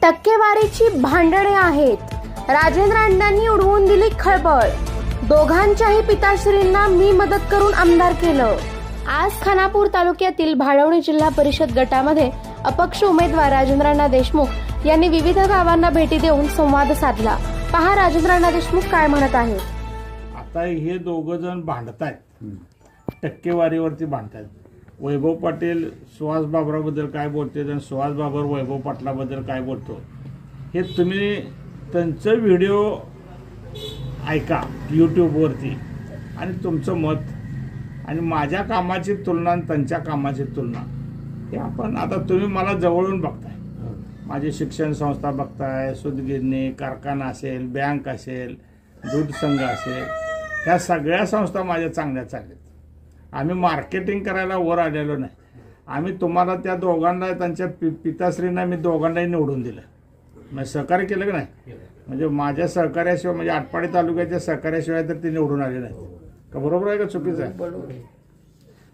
टक्केवारीची भांडणे आहेत. राजेंद्र अण्णांनी उडवून दिली खळबळ. दोघांच्याही पिताश्रींना मी मदत करून आमदार केलं. आज खानापूर तालुक्यातील भाळवणी जिल्हा परिषद गटामध्ये अपक्ष उमेदवार राजेंद्र अण्णा देशमुख यांनी विविध गावांना भेटी देऊन संवाद साधला. पहा राजेंद्र अण्णा देशमुख काय म्हणत आहेत. आता हे दोघं जण भांडतायत, टक्केवारीवरती भांडतायत. वैभव पाटील सुहास बाबराबद्दल काय बोलते आणि सुहास बाबर वैभव पाटलाबद्दल काय बोलतो हे तुम्ही त्यांचं व्हिडिओ ऐका यूट्यूबवरती आणि तुमचं मत आणि माझ्या कामाची तुलना आणि त्यांच्या कामाची तुलना हे आपण आता तुम्ही मला जवळून बघताय. माझी शिक्षण संस्था बघताय, सूतगिरणी, कारखाना असेल, बँक असेल, दूध संघ असेल, ह्या सगळ्या संस्था माझ्या चांगल्या चालल्यात. आम्ही मार्केटिंग करायला वर आलेलो नाही. आम्ही तुम्हाला त्या दोघांना त्यांच्या पिताश्रींना मी दोघांनाही निवडून दिलं. म्हणजे सहकार्य केलं की नाही. म्हणजे माझ्या सहकार्याशिवाय म्हणजे आटपाडी तालुक्याच्या सहकार्याशिवाय तर ते निवडून आले नाही का. बरोबर आहे का चुकीचं आहे. बरोबर.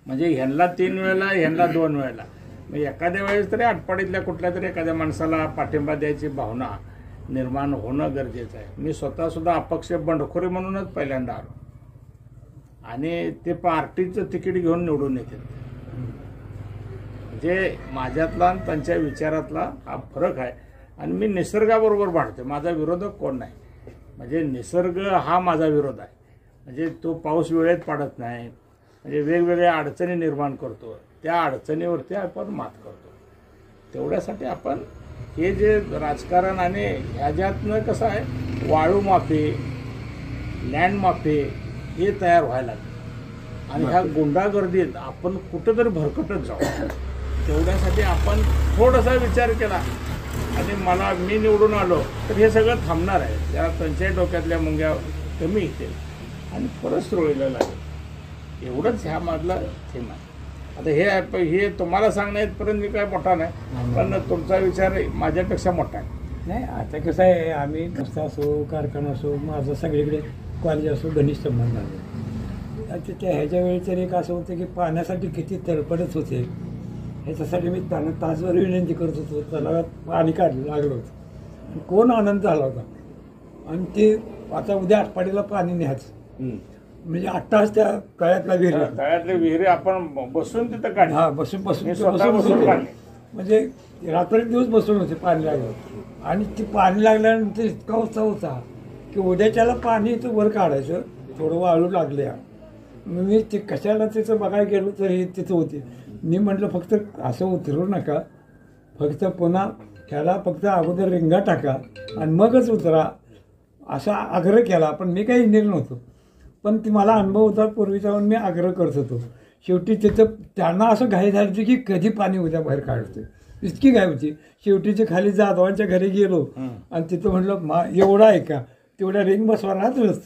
म्हणजे ह्यांना 3 वेळेला ह्यांना 2 वेळेला. मग एखाद्या वेळेस तरी आटपाडीतल्या कुठल्या तरी एखाद्या माणसाला पाठिंबा द्यायची भावना निर्माण होणं गरजेचं आहे. मी स्वतःसुद्धा अपक्ष बंडखोरी म्हणूनच पहिल्यांदा आलो आणि ते पार्टीचं तिकीट घेऊन निवडून येते. म्हणजे माझ्यातला आणि त्यांच्या विचारातला हा फरक आहे. आणि मी निसर्गाबरोबर भांडतो. माझा विरोधक कोण नाही. म्हणजे निसर्ग हा माझा विरोध आहे. म्हणजे तो पाऊस वेळेत पडत नाही, म्हणजे वेगवेगळ्या अडचणी निर्माण करतो. त्या अडचणीवरती आपण मात करतो. तेवढ्यासाठी आपण हे जे राजकारण आणि ह्याच्यातनं कसं आहे वाळू माफी, लँड माफी हे तयार व्हायला लागले आणि ह्या गुंडागर्दीत आपण कुठंतरी भरकटत जाऊ. तेवढ्यासाठी आपण थोडासा विचार केला आणि मी निवडून आलो तर हे सगळं थांबणार आहे. त्याला त्यांच्याही डोक्यातल्या मुंग्या कमी येतील आणि परत सुरळीला लागेल. एवढंच ह्या मधला थीम आहे. आता हे तुम्हाला सांगण्यापर्यंत मी काय मोठा नाही, पण तुमचा विचार माझ्यापेक्षा मोठा आहे. नाही आता कसं आहे, आम्ही कसं असो, कारखाना असो, माझं सगळीकडे कॉलेज असो, घनिष्ठ संबंध आहे. ह्याच्या वेळी तर एक असं होतं की पाण्यासाठी किती तडपडत होते. ह्याच्यासाठी मी तासभर विनंती करत होतो. तलावात पाणी काढलं लागलं होतं. कोण आनंद झाला होता. आणि ते आता उद्या आटपाडीला पाणी न्यायचं म्हणजे 8 तास त्या तळ्यातल्या विहिरी आपण बसून तिथं काढ. हा बसून म्हणजे रात्रंदिवस बसून होते पाणी लागलं. आणि ते पाणी लागल्यानंतर इतका उत्साह होता की उद्याच्याला पाणी इथं वर काढायचं. थोडं वाळू लागल्या. मी ते कशाला तिथं बघायला गेलो तर हे तिथं होते. मी म्हटलं फक्त असं उतरू नका, फक्त पुन्हा त्याला फक्त अगोदर रिंगा टाका आणि मगच उतरा असा आग्रह केला. पण मी काही इंजिनियर नव्हतो, पण ती मला अनुभव होता पूर्वीचा म्हणून मी आग्रह करत होतो. शेवटी तिथं त्यांना असं घाई झाली होती की कधी पाणी उद्या बाहेर काढतो, इतकी घाई होती. शेवटी ते खाली जाधवांच्या घरी गेलो आणि तिथं म्हटलं एवढा आहे का, तेवढ्या रिंग बसवा राहतच,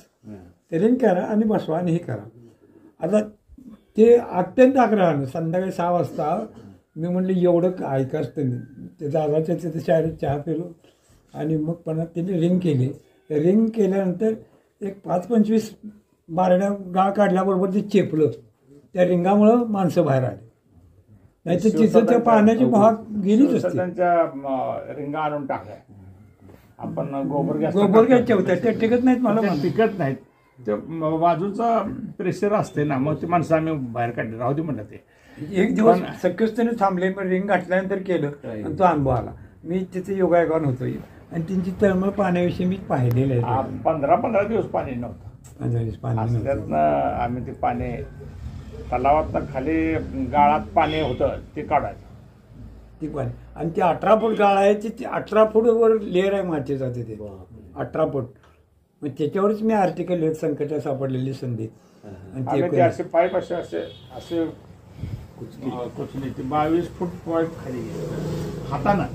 ते रिंग करा आणि बसवा आणि हे करा. आता ते अत्यंत आग्रहानं संध्याकाळी 6 वाजता मी म्हटलं एवढं ऐकाच तुम्ही. ते दादाच्या तिथे शाळेत चहा पिलो आणि मग पण त्यांनी रिंग केली. रिंग केल्यानंतर एक 5-25 बारड्या गाळ काढल्याबरोबर ते चेपलं. त्या रिंगामुळं माणसं बाहेर आली. नाही तर तिथं त्या पाण्याची भाग गेलीच असते. त्यांच्या रिंगा आणून टाकल्या. आपण गोबर गॅस ठेवतात त्या टिकत नाहीत. मला टिकत नाहीत. ते बाजूचा प्रेशर असते ना, मग ती माणसं आम्ही बाहेर काढली. राहू दे म्हणलं. ते एक दिवस सक्यस्तेने थांबले. पण रिंग घातल्यानंतर केलं आणि तो अनुभव आला. मी तिथे योगायोगान होतो आणि त्यांची तळमळ पाण्याविषयी मी पाहिलेलं आहे. 15 दिवस पाणी नव्हतं. 15 दिवस पाणी त्यातनं आम्ही ते पाणी तलावातनं खाली गाळात पाणी होतं ते काढायचं. ती पाणी आणि ते 18 फूट गाळ आहे. ती 18 फूटवर लेअर आहे मातीचा तिथे. 18 फूट. मग त्याच्यावरच मी आर्टिकल लिहित संकटात सापडलेली संधी. आणि ते असे पाईप असे कुचली. ते 22 फूट पाईप खाली हातानं.